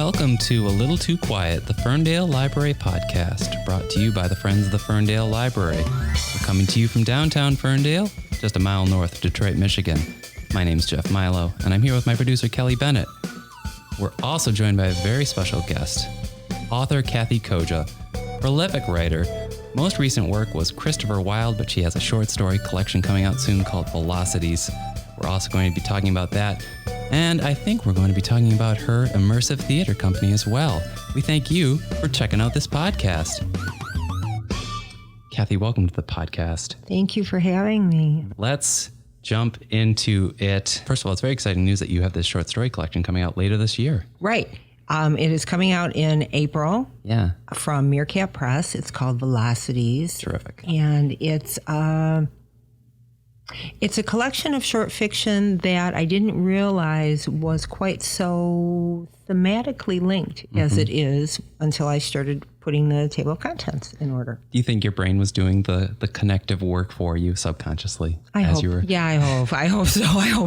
welcome to A Little Too Quiet, the Ferndale Library podcast, brought to you by the Friends of the Ferndale Library. We're coming to you from downtown Ferndale, just a mile north of Detroit, Michigan. My name's Jeff Milo, and I'm here with my producer, Kelly Bennett. We're also joined by a very special guest, author Kathe Koja, prolific writer. Most recent work was Christopher Wilde, but she has a short story collection coming out soon called Velocities. We're also going to be talking about that. And I think we're going to be talking about her immersive theater company as well. We thank you for checking out this podcast. Kathe, welcome to the podcast. Thank you for having me. Let's jump into it. First of all, it's very exciting news that you have this short story collection coming out later this year. Right. It is coming out in April. Yeah. From Meerkat Press. It's called Velocities. Terrific. And it's a collection of short fiction that I didn't realize was quite so thematically linked as it is until I started putting the table of contents in order. Do you think your brain was doing the connective work for you subconsciously? I hope so. I hope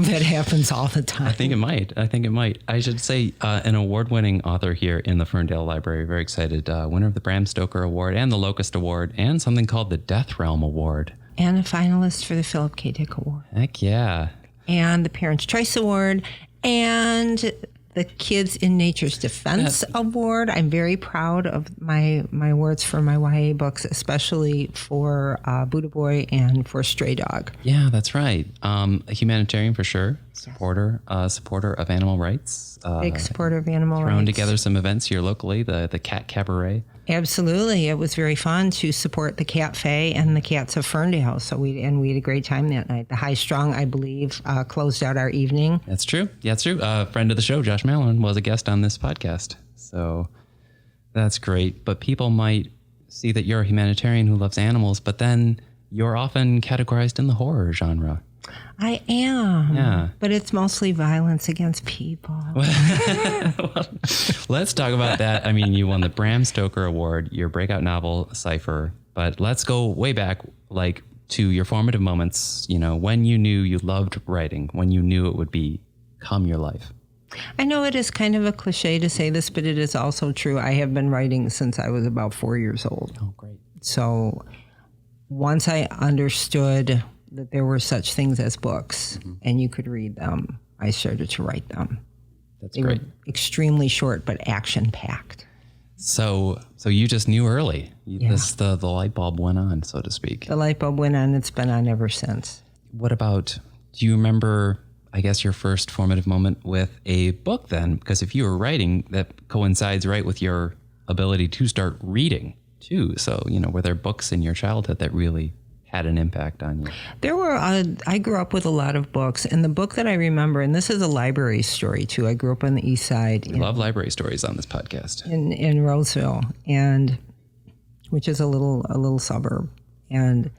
that happens all the time. I think it might. I should say an award-winning author here in the Ferndale Library. Very excited. Winner of the Bram Stoker Award and the Locus Award and something called the Death Realm Award. And a finalist for the Philip K. Dick Award. Heck yeah. And the Parents' Choice Award and the Kids in Nature's Defense Award. I'm very proud of my awards for my YA books, especially for Buddha Boy and for Stray Dog. Yeah, that's right. A humanitarian for sure. Supporter of animal rights. Big supporter of animal rights. Thrown together some events here locally, the Cat Cabaret. Absolutely. It was very fun to support the Cat Fae and the Cats of Ferndale. So we had a great time that night. The High Strung, I believe, closed out our evening. That's true. Yeah, it's true. A friend of the show, Josh Mallon, was a guest on this podcast. So that's great. But people might see that you're a humanitarian who loves animals, but then you're often categorized in the horror genre. I am. Yeah. But it's mostly violence against people. Well, let's talk about that. I mean, you won the Bram Stoker Award, your breakout novel, Cypher. But let's go way back, to your formative moments, when you knew you loved writing, when you knew it would become your life. I know it is kind of a cliche to say this, but it is also true. I have been writing since I was about 4 years old. Oh, great. So once I understood that there were such things as books and you could read them, I started to write them. That's great. They were extremely short, but action-packed. So you just knew early. Yeah. The light bulb went on, so to speak. The light bulb went on. It's been on ever since. What about, do you remember, I guess, your first formative moment with a book then? Because if you were writing, that coincides right with your ability to start reading too. So, were there books in your childhood that really had an impact on you? There were, I grew up with a lot of books, and the book that I remember, and this is a library story too. I grew up on the east side. We love library stories on this podcast. In Roseville, and which is a little suburb. And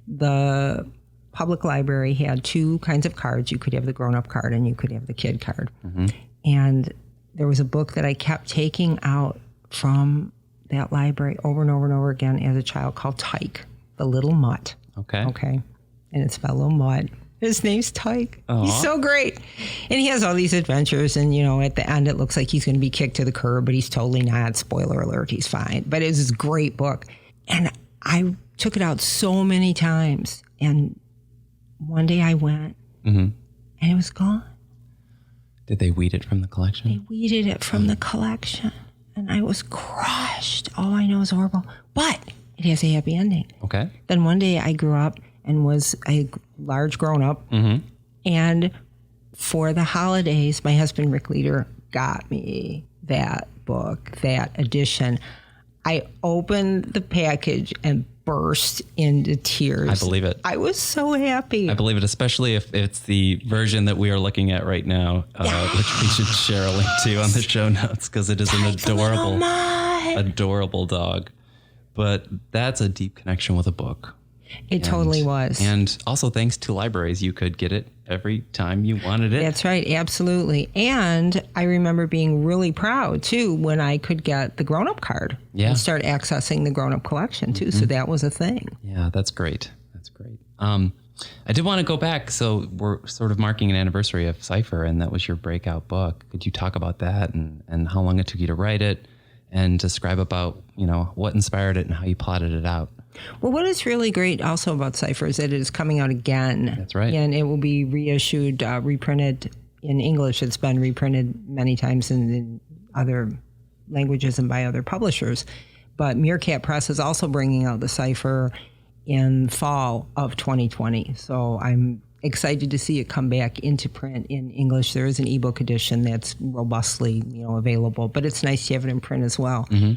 the public library had two kinds of cards. You could have the grown-up card and you could have the kid card. Mm-hmm. And there was a book that I kept taking out from that library over and over and over again as a child called Tyke, the Little Mutt. Okay. And it's about Little Mutt. His name's Tyke. Aww. He's so great. And he has all these adventures. And, at the end, it looks like he's going to be kicked to the curb, but he's totally not. Spoiler alert, he's fine. But it's this great book. And I took it out so many times. And one day I went, and it was gone. Did they weed it from the collection? They weeded it from the collection. And I was crushed. All I know is horrible. But it has a happy ending. Okay. Then one day I grew up and was a large grown-up. And for the holidays, my husband, Rick Leader, got me that book, that edition. I opened the package and burst into tears. I believe it. I was so happy. I believe it, especially if it's the version that we are looking at right now, which we should share a link to on the show notes, because it is an adorable dog. But that's a deep connection with a book. It totally was. And also thanks to libraries, you could get it every time you wanted it. That's right. Absolutely. And I remember being really proud, too, when I could get the grown-up card and start accessing the grown-up collection, too. So that was a thing. Yeah, that's great. That's great. I did want to go back. So we're sort of marking an anniversary of Cypher, and that was your breakout book. Could you talk about that and how long it took you to write it and describe about, what inspired it and how you plotted it out? Well, what is really great also about Cypher is that it is coming out again. That's right. And it will be reissued, reprinted in English. It's been reprinted many times in other languages and by other publishers. But Meerkat Press is also bringing out the Cypher in fall of 2020. So I'm excited to see it come back into print in English. There is an ebook edition that's robustly, available, but it's nice to have it in print as well. Mm-hmm.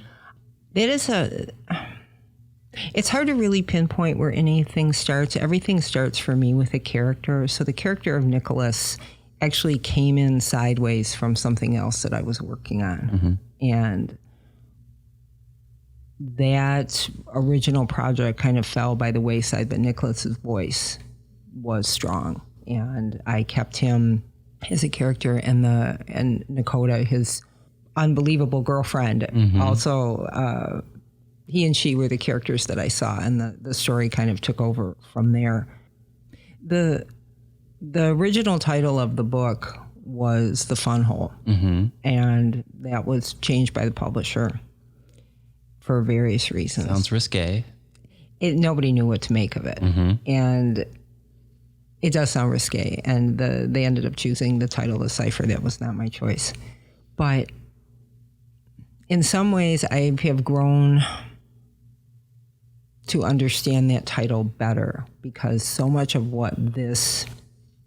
It's hard to really pinpoint where anything starts. Everything starts for me with a character. So the character of Nicholas actually came in sideways from something else that I was working on. Mm-hmm. And that original project kind of fell by the wayside, but Nicholas's voice was strong. And I kept him as a character, and Nakota, his unbelievable girlfriend, mm-hmm. also, he and she were the characters that I saw, and the story kind of took over from there. The original title of the book was The Fun Hole, mm-hmm. and that was changed by the publisher for various reasons. Sounds risque. Nobody knew what to make of it, mm-hmm. and it does sound risque, and they ended up choosing the title The Cypher. That was not my choice. But in some ways, I have grown to understand that title better, because so much of what this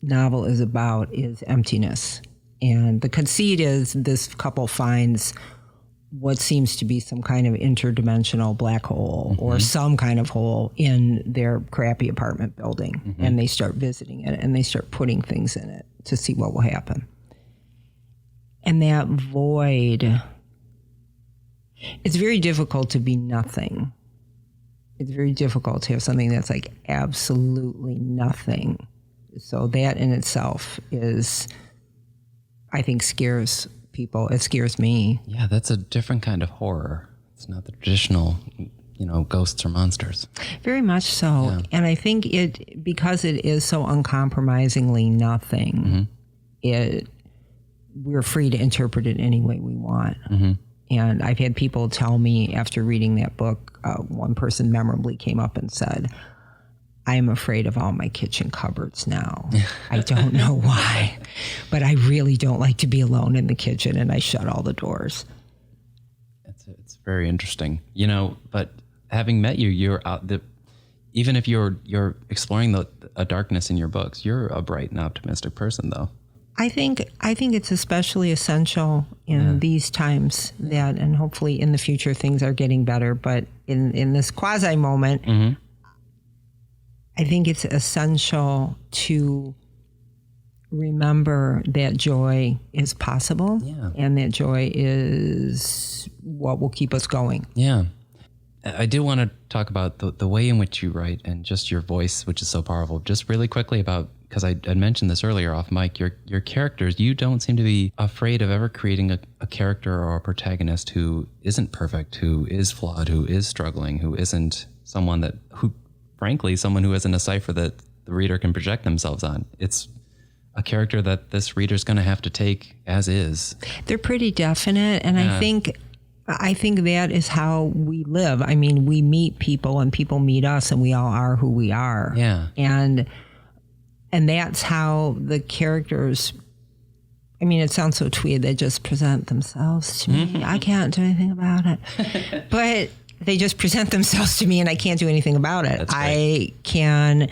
novel is about is emptiness. And the conceit is this couple finds what seems to be some kind of interdimensional black hole, mm-hmm. or some kind of hole in their crappy apartment building. Mm-hmm. And they start visiting it, and they start putting things in it to see what will happen. And that void, it's very difficult to be nothing. It's very difficult to have something that's like absolutely nothing. So that in itself is, I think, scares people. It scares me. Yeah, that's a different kind of horror. It's not the traditional, ghosts or monsters. Very much so. Yeah. And I think because it is so uncompromisingly nothing, mm-hmm. We're free to interpret it any way we want. Mm-hmm. And I've had people tell me after reading that book, one person memorably came up and said, I am afraid of all my kitchen cupboards now. I don't know why, but I really don't like to be alone in the kitchen, and I shut all the doors. It's very interesting, but having met you, you're out even if you're exploring a darkness in your books, you're a bright and optimistic person, though. I think it's especially essential in these times that, and hopefully in the future things are getting better, but in this quasi moment, mm-hmm. I think it's essential to remember that joy is possible, and that joy is what will keep us going. Yeah. I do want to talk about the way in which you write and just your voice, which is so powerful. Just really quickly because I mentioned this earlier off mic, your characters, you don't seem to be afraid of ever creating a character or a protagonist who isn't perfect, who is flawed, who is struggling, who isn't someone who isn't a cipher that the reader can project themselves on. It's a character that this reader's going to have to take as is. They're pretty definite, and I think that is how we live. I mean, we meet people and people meet us, and we all are who we are. Yeah. And that's how the characters, I mean, it sounds so twee, they just present themselves to me. I can't do anything about it. But they just present themselves to me, and I can't do anything about it. I can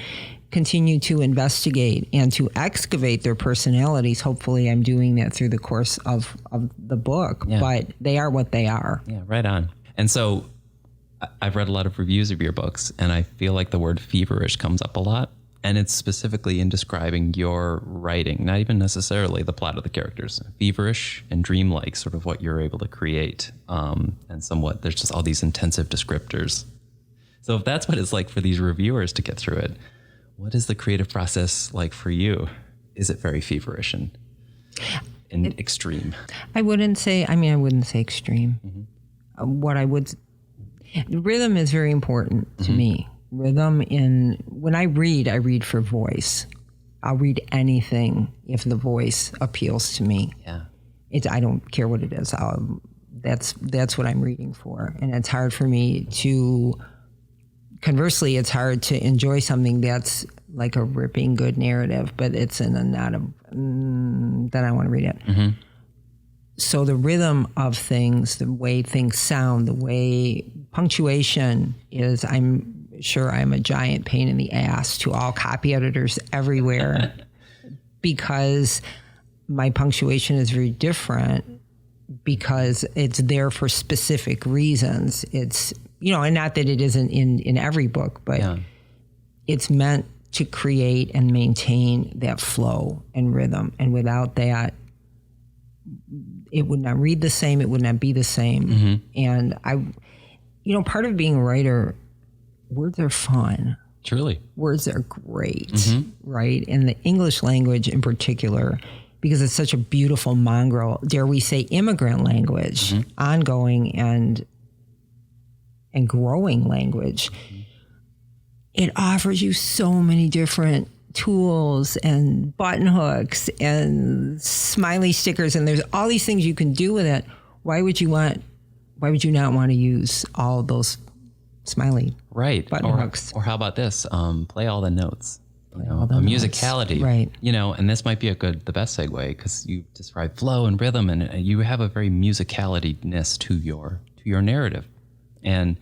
continue to investigate and to excavate their personalities. Hopefully I'm doing that through the course of the book, but they are what they are. Yeah, right on. And so I've read a lot of reviews of your books, and I feel like the word feverish comes up a lot. And it's specifically in describing your writing, not even necessarily the plot of the characters. Feverish and dreamlike, sort of what you're able to create. And somewhat, there's just all these intensive descriptors. So if that's what it's like for these reviewers to get through it, what is the creative process like for you? Is it very feverish and extreme? I wouldn't say extreme. Mm-hmm. The rhythm is very important to me. rhythm when I read for voice. I'll read anything if the voice appeals to me. Yeah. I don't care what it is. That's what I'm reading for. And it's hard for me conversely, it's hard to enjoy something that's like a ripping good narrative, but it's in a not a, then I want to read it. Mm-hmm. So the rhythm of things, the way things sound, the way punctuation is, I'm sure I'm a giant pain in the ass to all copy editors everywhere because my punctuation is very different because it's there for specific reasons. It's, and not that it isn't in every book, but it's meant to create and maintain that flow and rhythm. And without that, it would not read the same. It would not be the same. Mm-hmm. And part of being a writer, words are fun. Truly. Words are great, right? And the English language in particular, because it's such a beautiful mongrel, dare we say immigrant language, ongoing and growing language, it offers you so many different tools and button hooks and smiley stickers, and there's all these things you can do with it. Why would you not want to use all of those smiley button hooks? Or how about this? Play all the notes. Musicality, right? And this might be the best segue because you describe flow and rhythm, and you have a very musicality-ness to your narrative. And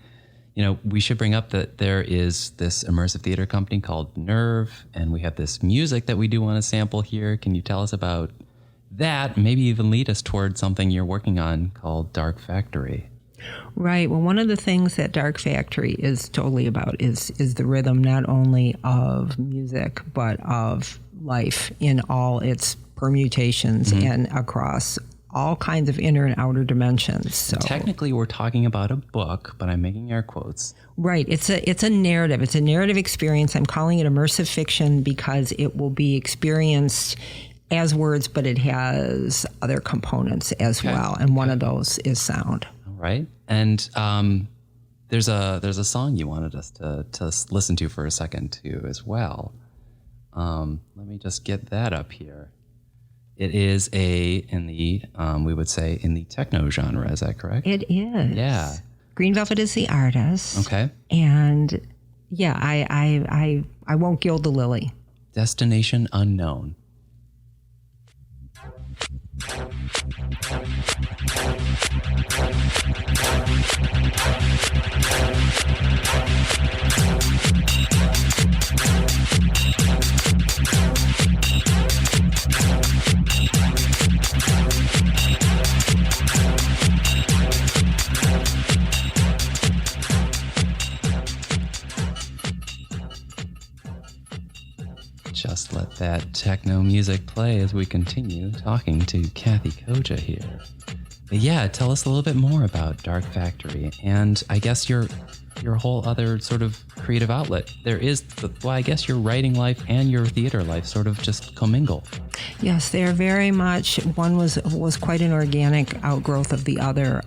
we should bring up that there is this immersive theater company called Nerve, and we have this music that we do want to sample here. Can you tell us about that? Maybe even lead us towards something you're working on called Dark Factory. Right. Well, one of the things that Dark Factory is totally about is the rhythm, not only of music, but of life in all its permutations and across all kinds of inner and outer dimensions. So technically, we're talking about a book, but I'm making air quotes. Right. It's a narrative. It's a narrative experience. I'm calling it immersive fiction because it will be experienced as words, but it has other components as well. And one of those is sound. Right. And there's a song you wanted us to listen to for a second too as well. Let me just get that up here. It is in the techno genre. Is that correct? It is. Yeah. Green Velvet is the artist. Okay. And yeah, I won't gild the lily. Destination Unknown. Just let that techno music play as we continue talking to Kathe Koja here. But yeah, tell us a little bit more about Dark Factory and I guess your whole other sort of creative outlet. There is, I guess your writing life and your theater life sort of just commingle. Yes, they are very much. One was quite an organic outgrowth of the other.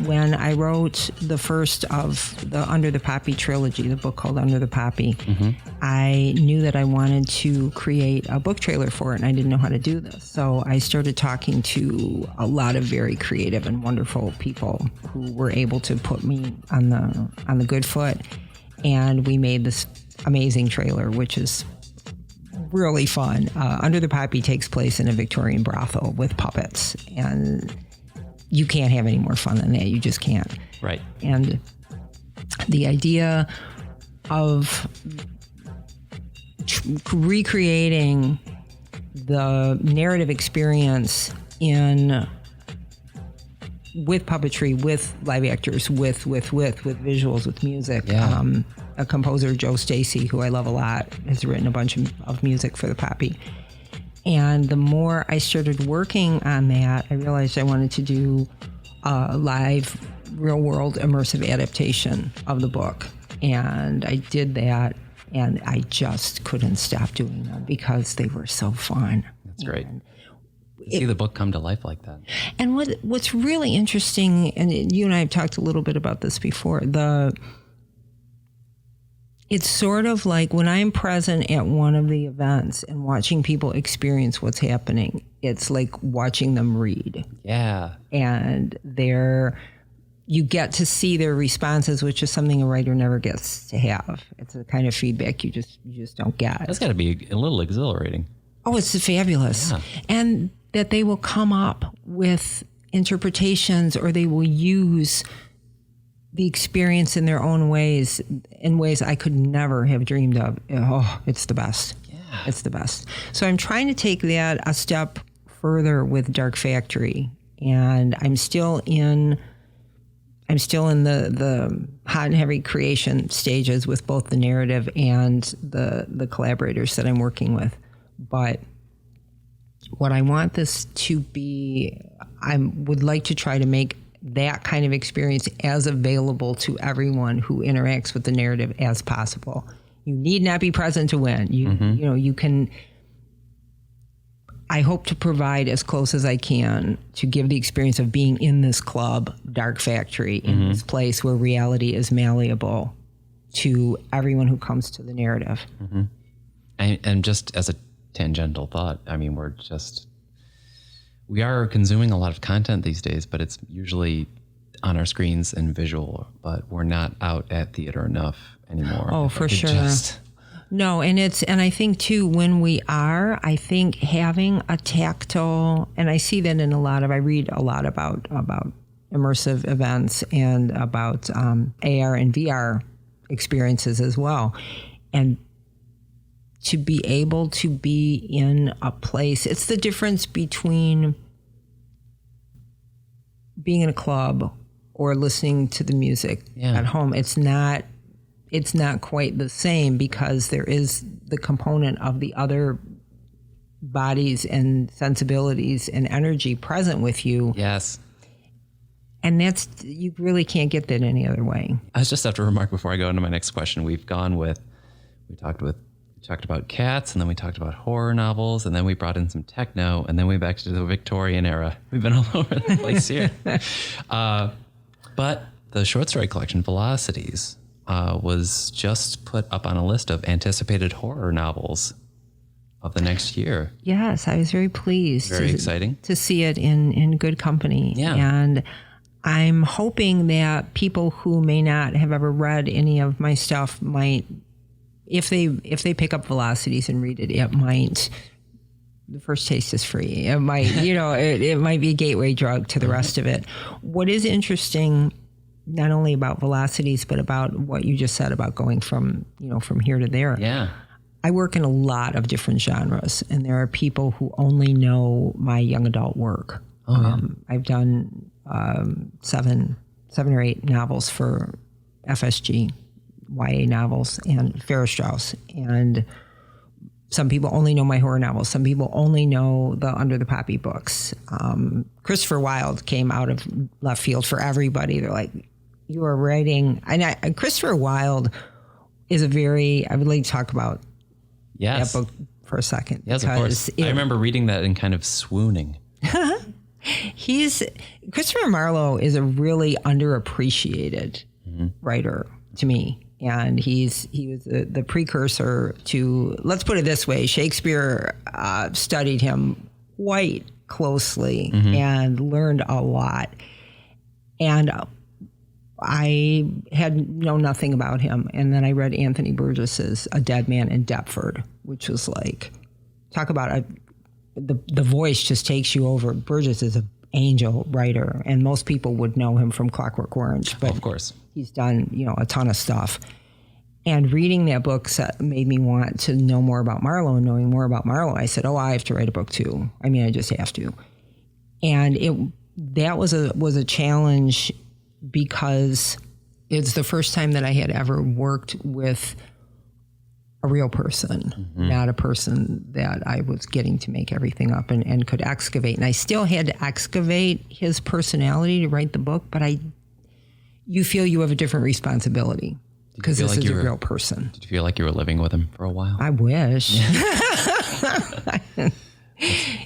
When I wrote the first of the Under the Poppy trilogy, the book called Under the Poppy, I knew that I wanted to create a book trailer for it, and I didn't know how to do this. So I started talking to a lot of very creative and wonderful people who were able to put me on the good foot, and we made this amazing trailer, which is really fun. Under the Poppy takes place in a Victorian brothel with puppets, and you can't have any more fun than that. You just can't. Right. And the idea of recreating the narrative experience with puppetry, with live actors, with visuals, with music. Yeah. A composer, Joe Stacy, who I love a lot, has written a bunch of music for the Poppy. And the more I started working on that, I realized I wanted to do a live, real-world, immersive adaptation of the book. And I did that, and I just couldn't stop doing them because they were so fun. That's great. See the book come to life like that. And what's really interesting, and you and I have talked a little bit about this before, It's sort of like when I'm present at one of the events and watching people experience what's happening, it's like watching them read. Yeah. And you get to see their responses, which is something a writer never gets to have. It's a kind of feedback you just don't get. That's got to be a little exhilarating. Oh, it's fabulous. Yeah. And that they will come up with interpretations, or they will use the experience in their own ways, in ways I could never have dreamed of. Oh, it's the best. Yeah. It's the best. So I'm trying to take that a step further with Dark Factory. And I'm still in the hot and heavy creation stages with both the narrative and the collaborators that I'm working with. But what I want this to be, I would like to try to make that kind of experience as available to everyone who interacts with the narrative as possible. You need not be present to win. You can. I hope to provide as close as I can to give the experience of being in this club, Dark Factory, in this place where reality is malleable, to everyone who comes to the narrative. Mm-hmm. And just as a tangential thought, I mean, we are consuming a lot of content these days, but it's usually on our screens and visual, but we're not out at theater enough anymore. Oh, for sure. No, and I think too, when we are, I think having a tactile, and I see that in I read a lot about immersive events and about AR and VR experiences as well. And to be able to be in a place, it's the difference between being in a club or listening to the music at home. It's not quite the same, because there is the component of the other bodies and sensibilities and energy present with you. Yes. And you really can't get that any other way. I just have to remark before I go into my next question, we talked about cats, and then we talked about horror novels, and then we brought in some techno, and then we back to the Victorian era. We've been all over the place here. But the short story collection, Velocities, was just put up on a list of anticipated horror novels of the next year. Yes, I was very pleased. Very exciting. To see it in good company. Yeah. And I'm hoping that people who may not have ever read any of my stuff might, if they pick up Velocities and read it, the first taste is free. It might, it might be a gateway drug to the rest of it. What is interesting, not only about Velocities, but about what you just said about going from here to there. Yeah. I work in a lot of different genres, and there are people who only know my young adult work. Oh, yeah. I've done 7 or 8 novels for FSG, YA novels, and Farrar Straus. And some people only know my horror novels. Some people only know the Under the Poppy books. Christopher Wilde came out of left field for everybody. They're like, you are writing. And Christopher Wilde is I would like to talk about that book for a second. Yes, of course. I remember reading that and kind of swooning. Christopher Marlowe is a really underappreciated writer to me. And he was the precursor to, let's put it this way, Shakespeare studied him quite closely and learned a lot. And I had known nothing about him. And then I read Anthony Burgess's A Dead Man in Deptford, which was like, talk about the voice just takes you over. Burgess is an angel writer, and most people would know him from Clockwork Orange. But of course, he's done, a ton of stuff. And reading that book made me want to know more about Marlowe, and knowing more about Marlowe, I said, I have to write a book too. I mean, I just have to. And that was a challenge, because it's the first time that I had ever worked with a real person, not a person that I was getting to make everything up and could excavate. And I still had to excavate his personality to write the book, but you feel you have a different responsibility, because this is a real person. Did you feel like you were living with him for a while? I wish.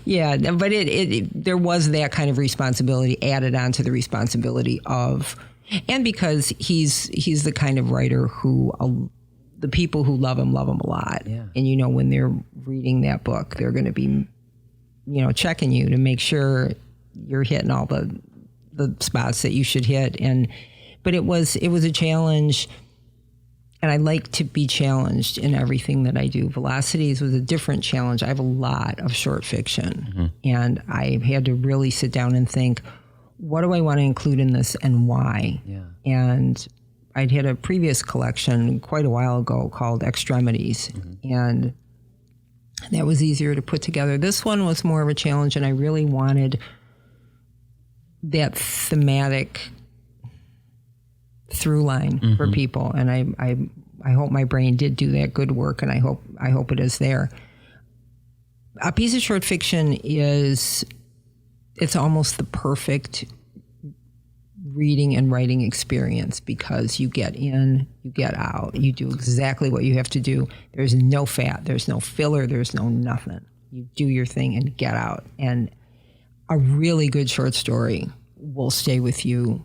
Yeah, but there was that kind of responsibility added on to the responsibility of, and because he's the kind of writer who the people who love him a lot. Yeah. And, when they're reading that book, they're going to be, checking you to make sure you're hitting all the spots that you should hit. But it was a challenge, and I like to be challenged in everything that I do. Velocities was a different challenge. I have a lot of short fiction, and I had to really sit down and think, what do I want to include in this and why? Yeah. And I'd had a previous collection quite a while ago called Extremities, and that was easier to put together. This one was more of a challenge, and I really wanted that thematic through line for people. And I hope my brain did do that good work, and I hope it is there. A piece of short fiction it's almost the perfect reading and writing experience, because you get in, you get out, you do exactly what you have to do. There's no fat, there's no filler, there's no nothing. You do your thing and get out. And a really good short story will stay with you.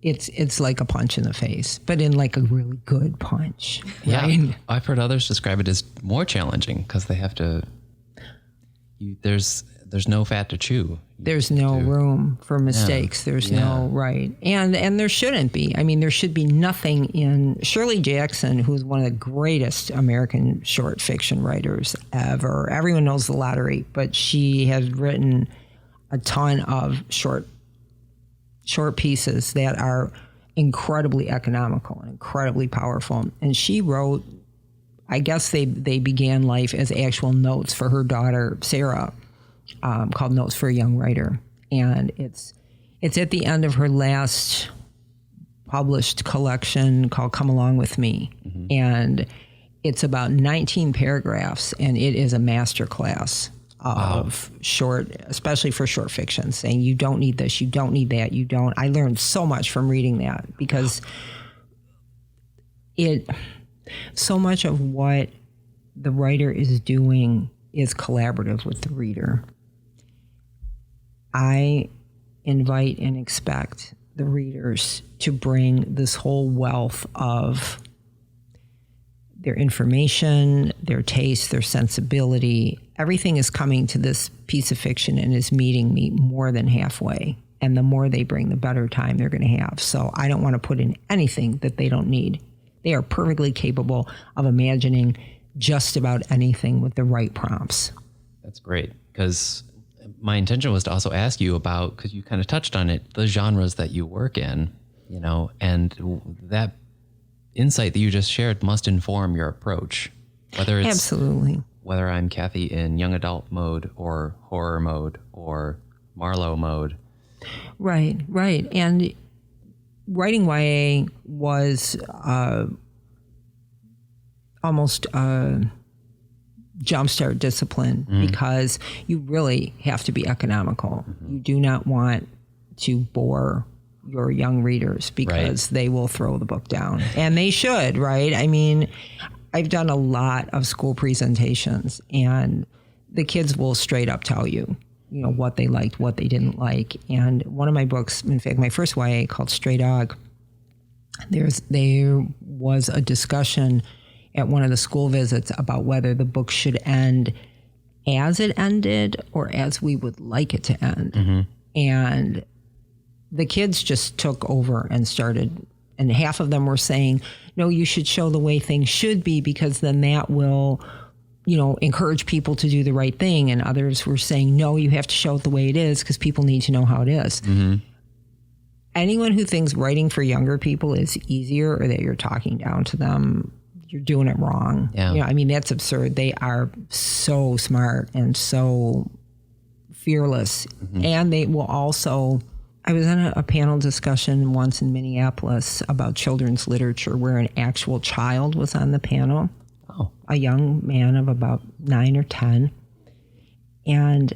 It's like a punch in the face, but in like a really good punch. Right? Yeah, I've heard others describe it as more challenging because they have to. There's no fat to chew. There's no room for mistakes. Yeah. There's no right, and there shouldn't be. I mean, there should be nothing in Shirley Jackson, who's one of the greatest American short fiction writers ever. Everyone knows The Lottery, but she has written a ton of short pieces that are incredibly economical and incredibly powerful. And she wrote, I guess they began life as actual notes for her daughter, Sarah, called Notes for a Young Writer. And it's at the end of her last published collection called Come Along With Me. And it's about 19 paragraphs, and it is a masterclass of short, especially for short fiction, saying you don't need this, you don't need that, you don't. I learned so much from reading that, because so much of what the writer is doing is collaborative with the reader. I invite and expect the readers to bring this whole wealth of their information, their taste, their sensibility. Everything is coming to this piece of fiction and is meeting me more than halfway. And the more they bring, the better time they're going to have. So I don't want to put in anything that they don't need. They are perfectly capable of imagining just about anything with the right prompts. That's great, because my intention was to also ask you about, because you kind of touched on it, the genres that you work in, and that insight that you just shared must inform your approach, whether it's absolutely, whether I'm Kathe in young adult mode or horror mode or Marlowe mode. Right. And writing YA was almost a jumpstart discipline, because you really have to be economical. You do not want to bore your young readers, because they will throw the book down, and they should, right? I mean, I've done a lot of school presentations, and the kids will straight up tell you, what they liked, what they didn't like. And one of my books, in fact, my first YA called Stray Dog, there was a discussion at one of the school visits about whether the book should end as it ended or as we would like it to end. And the kids just took over and started, and half of them were saying, no, you should show the way things should be, because then that will, encourage people to do the right thing. And others were saying, no, you have to show it the way it is, because people need to know how it is. Anyone who thinks writing for younger people is easier, or that you're talking down to them, you're doing it wrong. I mean, that's absurd. They are so smart and so fearless. And they will also, I was on a panel discussion once in Minneapolis about children's literature, where an actual child was on the panel, a young man of about 9 or 10. And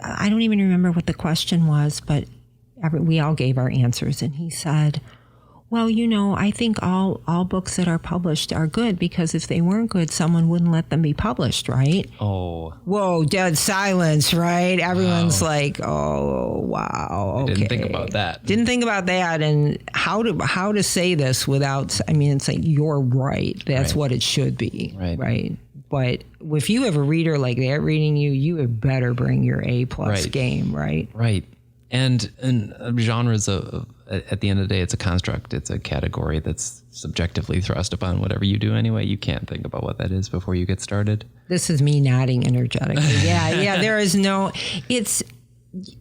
I don't even remember what the question was, but we all gave our answers. And he said, Well, I think all books that are published are good, because if they weren't good, someone wouldn't let them be published, right? Oh. Whoa, dead silence, right? Everyone's like, oh, wow, okay. Didn't think about that. Didn't think about that, and how to say this without, it's like, you're right. That's what it should be, right? But if you have a reader like that reading you, you had better bring your A+ game, right? Right. And genres at the end of the day, it's a construct. It's a category that's subjectively thrust upon whatever you do anyway. You can't think about what that is before you get started. This is me nodding energetically. Yeah. There is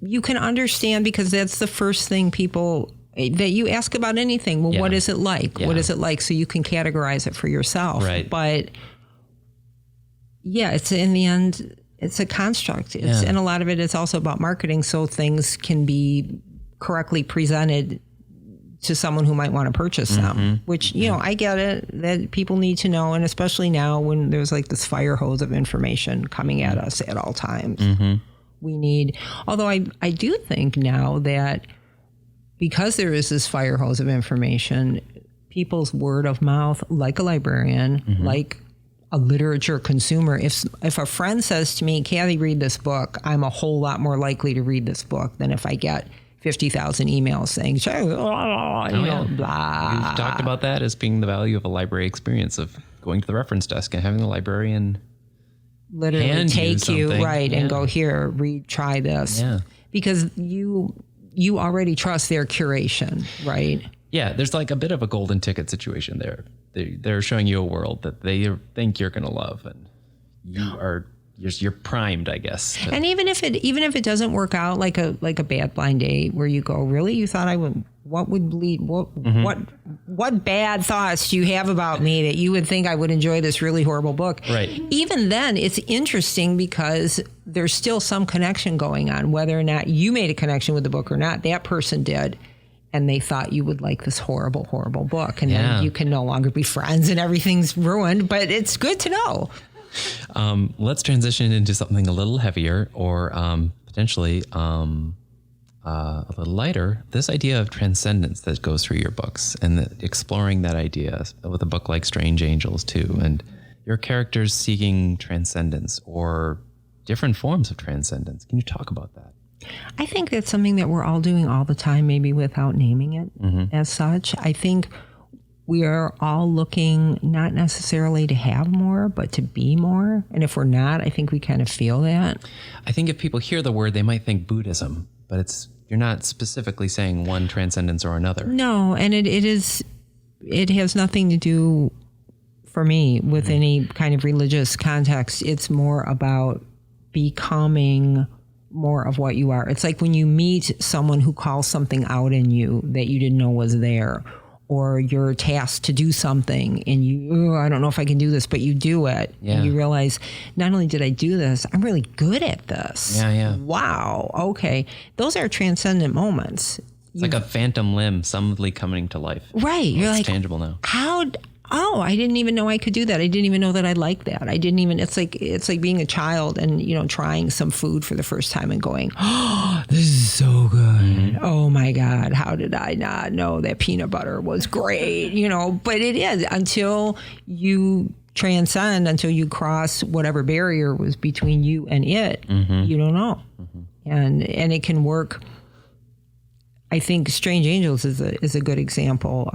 you can understand, because that's the first thing people that you ask about anything. Well, what is it like? Yeah. What is it like? So you can categorize it for yourself. Right. But it's in the end, it's a construct. And a lot of it is also about marketing, so things can be correctly presented to someone who might want to purchase them, which, I get it, that people need to know. And especially now when there's like this fire hose of information coming at us at all times, we need, although I do think now that because there is this fire hose of information, people's word of mouth, like a librarian, like a literature consumer, if a friend says to me, Kathe, read this book, I'm a whole lot more likely to read this book than if I get 50,000 emails saying, blah. You've talked about that as being the value of a library experience, of going to the reference desk and having the librarian literally take you and go, here, read, try this. Yeah. Because you already trust their curation, right? Yeah, there's like a bit of a golden ticket situation there. They're showing you a world that they think you're going to love, and you're primed, I guess. And even if it doesn't work out, like a bad blind date where you go, really, you thought I would? What would lead? What bad thoughts do you have about me that you would think I would enjoy this really horrible book? Right. Even then, it's interesting because there's still some connection going on, whether or not you made a connection with the book or not. That person did. And they thought you would like this horrible, horrible book. And then you can no longer be friends and everything's ruined. But it's good to know. Let's transition into something a little heavier, or potentially a little lighter. This idea of transcendence that goes through your books, and exploring that idea with a book like Strange Angels too. And your characters seeking transcendence or different forms of transcendence. Can you talk about that? I think that's something that we're all doing all the time, maybe without naming it as such. I think we are all looking not necessarily to have more, but to be more. And if we're not, I think we kind of feel that. I think if people hear the word, they might think Buddhism, but you're not specifically saying one transcendence or another. No, and it has nothing to do, for me, with any kind of religious context. It's more about becoming more of what you are. It's like when you meet someone who calls something out in you that you didn't know was there, or you're tasked to do something and I don't know if I can do this, but you do it. Yeah. And you realize, not only did I do this, I'm really good at this. Yeah. Wow. Okay. Those are transcendent moments. It's like a phantom limb suddenly coming to life. Right. You're it's like, tangible now. I didn't even know I could do that. I didn't even know that I liked that. It's like being a child and, trying some food for the first time and going, oh, this is so good. Oh my God. How did I not know that peanut butter was great? But it is, until you transcend, until you cross whatever barrier was between you and it, you don't know. And it can work. I think Strange Angels is a good example.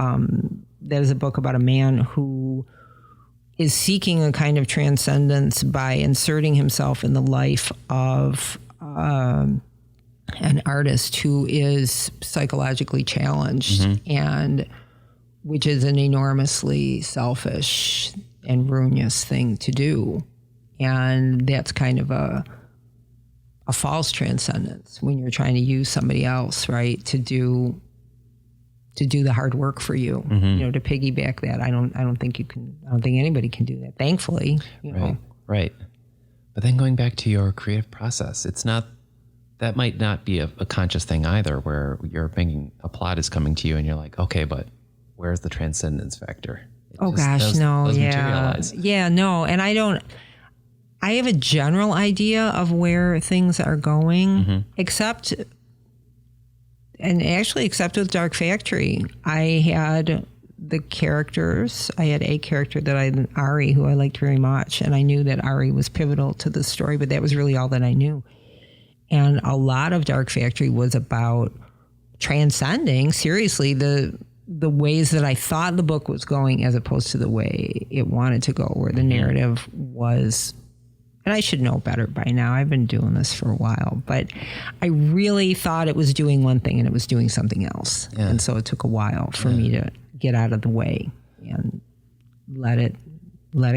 That is a book about a man who is seeking a kind of transcendence by inserting himself in the life of an artist who is psychologically challenged, and which is an enormously selfish and ruinous thing to do. And that's kind of a false transcendence when you're trying to use somebody else, right, to do the hard work for you, to piggyback that. I don't think anybody can do that. Thankfully, Right. But then going back to your creative process, that might not be a conscious thing either, where you're thinking a plot is coming to you and you're like, okay, but where's the transcendence factor? Materialize. Yeah, no. And I have a general idea of where things are going, except and actually, except with Dark Factory, I had the characters. I had a character that Ari, who I liked very much, and I knew that Ari was pivotal to the story, but that was really all that I knew. And a lot of Dark Factory was about transcending, seriously, the ways that I thought the book was going as opposed to the way it wanted to go, where the narrative was. And I should know better by now. I've been doing this for a while, but I really thought it was doing one thing and it was doing something else. Yeah. And so it took a while for me to get out of the way and let it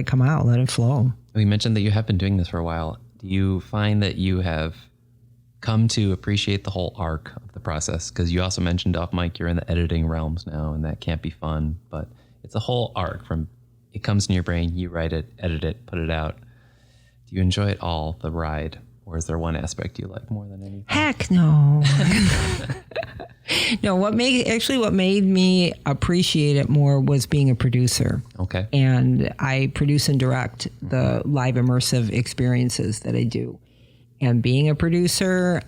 come out, let it flow. You mentioned that you have been doing this for a while. Do you find that you have come to appreciate the whole arc of the process? Because you also mentioned off mic, you're in the editing realms now, and that can't be fun, but it's a whole arc from it comes in your brain, you write it, edit it, put it out. Do you enjoy it all, the ride? Or is there one aspect you like more than anything? Heck no. No, what made me appreciate it more was being a producer. Okay. And I produce and direct the live immersive experiences that I do. And being a producer,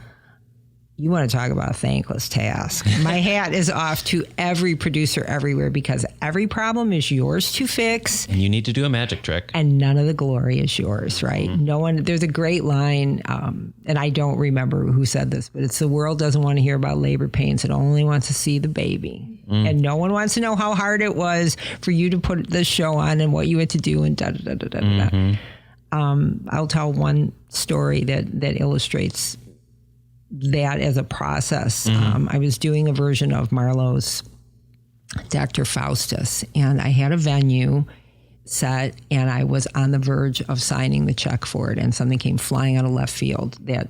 you want to talk about a thankless task. My hat is off to every producer everywhere, because every problem is yours to fix. And you need to do a magic trick. And none of the glory is yours, right? Mm-hmm. No one, there's a great line, and I don't remember who said this, but it's the world doesn't want to hear about labor pains. It only wants to see the baby. Mm. And no one wants to know how hard it was for you to put the show on and what you had to do and da-da-da-da-da. Mm-hmm. I'll tell one story that illustrates that as a process. Mm-hmm. I was doing a version of Marlowe's Dr. Faustus, and I had a venue set, and I was on the verge of signing the check for it, and something came flying out of left field that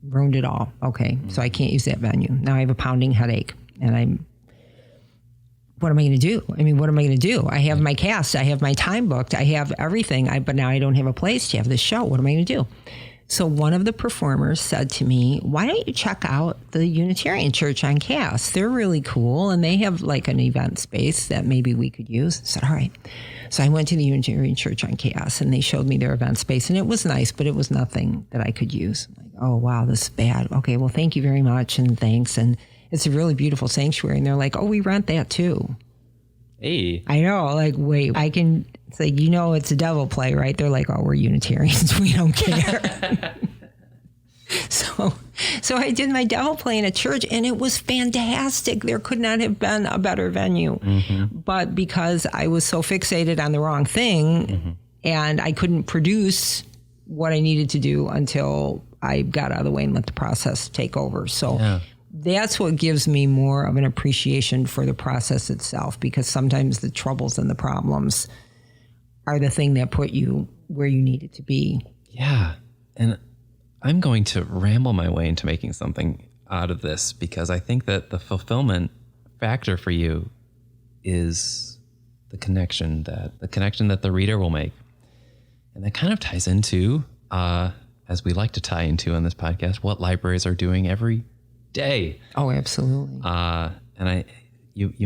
ruined it all. Okay, so I can't use that venue. Now I have a pounding headache, and what am I going to do? I mean, what am I going to do? I have my cast, I have my time booked, I have everything, but now I don't have a place to have this show. What am I going to do? So one of the performers said to me, why don't you check out the Unitarian Church on Cass? They're really cool, and they have like an event space that maybe we could use. I said, all right. So I went to the Unitarian Church on Cass, and they showed me their event space, and it was nice, but it was nothing that I could use. I'm like, oh, wow, this is bad. Okay, well, thank you very much, and thanks. And it's a really beautiful sanctuary. And they're like, oh, we rent that too. Hey. I know, like, wait, I can... It's like, it's a devil play, right? They're like, oh, we're Unitarians. We don't care. So I did my devil play in a church, and it was fantastic. There could not have been a better venue. Mm-hmm. But because I was so fixated on the wrong thing, mm-hmm. and I couldn't produce what I needed to do until I got out of the way and let the process take over. So that's what gives me more of an appreciation for the process itself, because sometimes the troubles and the problems are the thing that put you where you needed to be. Yeah. And I'm going to ramble my way into making something out of this, because I think that the fulfillment factor for you is the connection that the reader will make. And that kind of ties into, as we like to tie into on this podcast, what libraries are doing every day. Oh, absolutely. And you've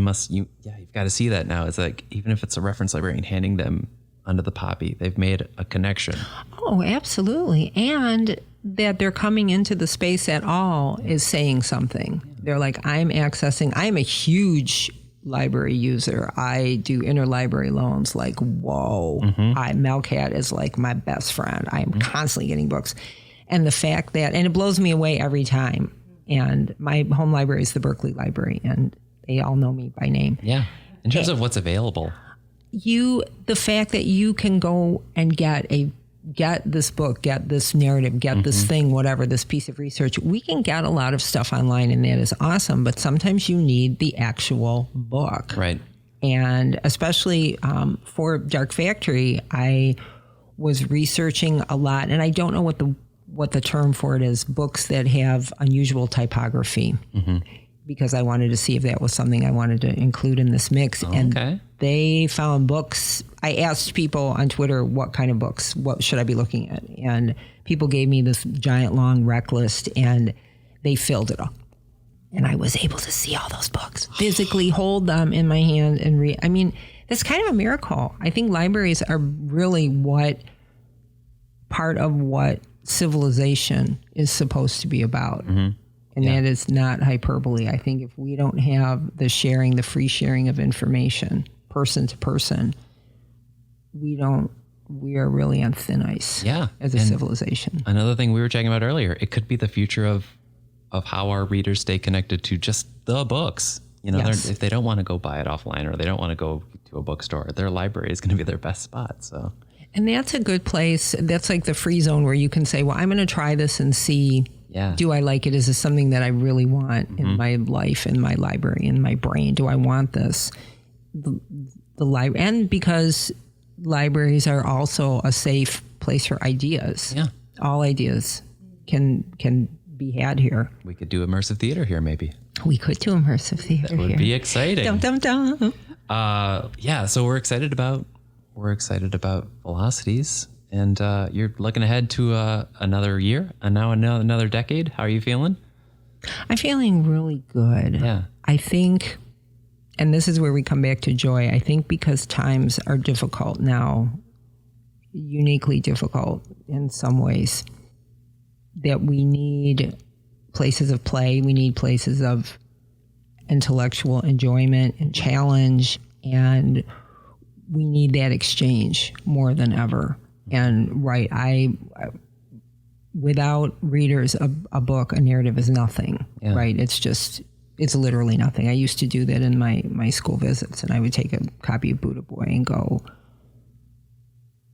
got to see that now. It's like, even if it's a reference librarian handing them under the poppy, they've made a connection. Oh, absolutely. And that they're coming into the space at all is saying something. They're like, I'm a huge library user. I do interlibrary loans, like, whoa. Mm-hmm. Melcat is like my best friend. I am mm-hmm. constantly getting books. And the fact that, and it blows me away every time. And my home library is the Berkeley Library, and they all know me by name. Yeah. In terms of what's available. The fact that you can go and get this book, get this narrative, get mm-hmm. this thing, whatever, this piece of research. We can get a lot of stuff online, and that is awesome. But sometimes you need the actual book. Right. And especially for Dark Factory, I was researching a lot, and I don't know what the term for it is, books that have unusual typography. Mm-hmm. Because I wanted to see if that was something I wanted to include in this mix. Okay. And they found books. I asked people on Twitter, what kind of books, what should I be looking at? And people gave me this giant long rec list, and they filled it up. And I was able to see all those books, physically hold them in my hand and read. I mean, that's kind of a miracle. I think libraries are really part of what civilization is supposed to be about. Mm-hmm. And that is not hyperbole. I think if we don't have the sharing, the free sharing of information, person to person, we are really on thin ice as a civilization. Another thing we were talking about earlier, it could be the future of how our readers stay connected to just the books. You know, if they don't want to go buy it offline or they don't want to go to a bookstore, their library is going to be their best spot. So, and that's a good place. That's like the free zone where you can say, well, I'm going to try this and see, do I like it? Is this something that I really want in my life, in my library, in my brain? Do I want this? The library, and because libraries are also a safe place for ideas. Yeah. All ideas can be had here. We could do immersive theater here, maybe. We could do immersive theater here. That would be exciting. Dum, dum, dum. So we're excited about Velocities, and you're looking ahead to another year and now another decade. How are you feeling? I'm feeling really good. Yeah. I think, and this is where we come back to joy, I think because times are difficult now, uniquely difficult in some ways, that we need places of play, we need places of intellectual enjoyment and challenge, and we need that exchange more than ever. And without readers, a book, a narrative is nothing, right? It's literally nothing. I used to do that in my school visits, and I would take a copy of Buddha Boy and go,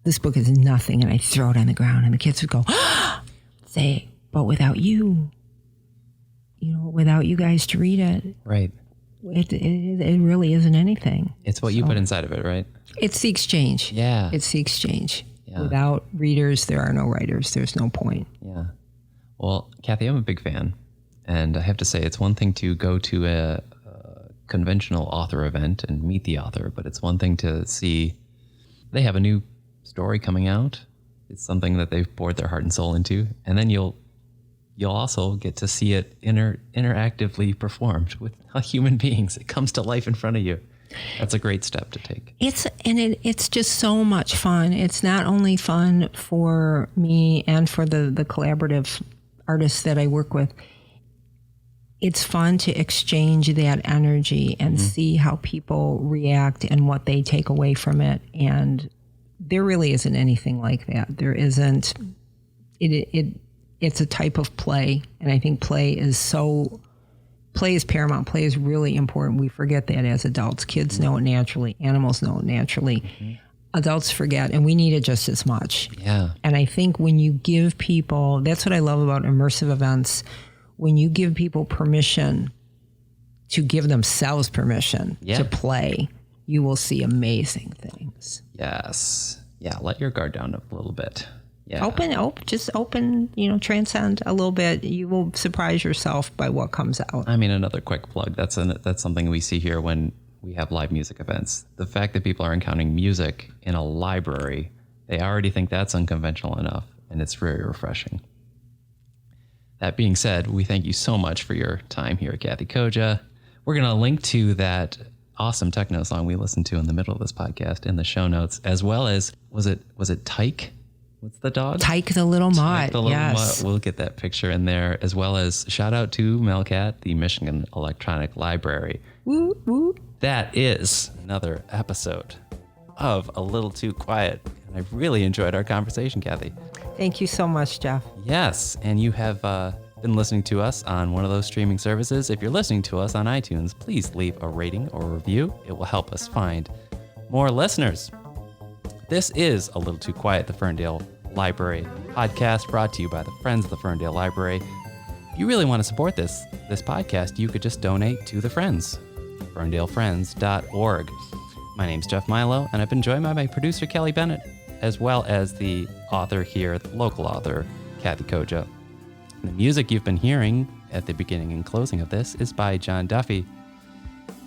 this book is nothing, and I'd throw it on the ground, and the kids would go, say, but without you, without you guys to read it, right? It really isn't anything. It's what you put inside of it, right? It's the exchange. Yeah. It's the exchange. Yeah. Without readers, there are no writers. There's no point. Yeah. Well, Kathe, I'm a big fan. And I have to say, it's one thing to go to a conventional author event and meet the author, but it's one thing to see they have a new story coming out. It's something that they've poured their heart and soul into, and then you'll also get to see it interactively performed with human beings. It comes to life in front of you. That's a great step to take. It's just so much fun. It's not only fun for me and for the collaborative artists that I work with. It's fun to exchange that energy and see how people react and what they take away from it. And there really isn't anything like that. There isn't. It's a type of play, and I think play is paramount. Play is really important. We forget that as adults. Kids know it naturally. Animals know it naturally. Adults forget, and we need it just as much. Yeah. And I think when you give people, that's what I love about immersive events. When you give people permission to give themselves permission to play, you will see amazing things. Yes. Yeah. Let your guard down a little bit. Yeah. Open, transcend a little bit. You will surprise yourself by what comes out. I mean, another quick plug. That's something we see here when we have live music events. The fact that people are encountering music in a library, they already think that's unconventional enough, and it's very refreshing. That being said, we thank you so much for your time here, Kathe Koja. We're going to link to that awesome techno song we listened to in the middle of this podcast in the show notes, as well as, was it Tyke? What's the dog? Tyke the little mutt. Tyke the little mutt. We'll get that picture in there, as well as shout out to Melcat, the Michigan Electronic Library. Woo, woo. That is another episode of A Little Too Quiet. And I really enjoyed our conversation, Kathe. Thank you so much, Jeff. Yes, and you have been listening to us on one of those streaming services. If you're listening to us on iTunes, please leave a rating or review. It will help us find more listeners. This is A Little Too Quiet, the Ferndale Library podcast, brought to you by the Friends of the Ferndale Library. If you really want to support this podcast, you could just donate to the Friends, ferndalefriends.org. My name's Jeff Milo, and I've been joined by my producer, Kelly Bennett, as well as the author here, the local author, Kathe Koja. The music you've been hearing at the beginning and closing of this is by John Duffy.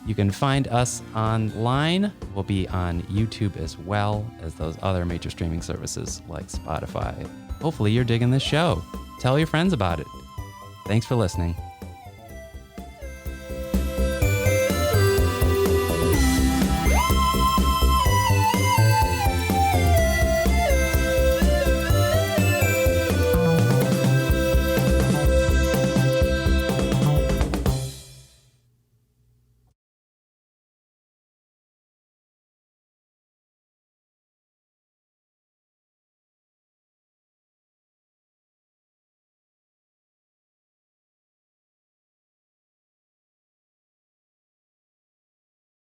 You can find us online. We'll be on YouTube as well as those other major streaming services like Spotify. Hopefully you're digging this show. Tell your friends about it. Thanks for listening.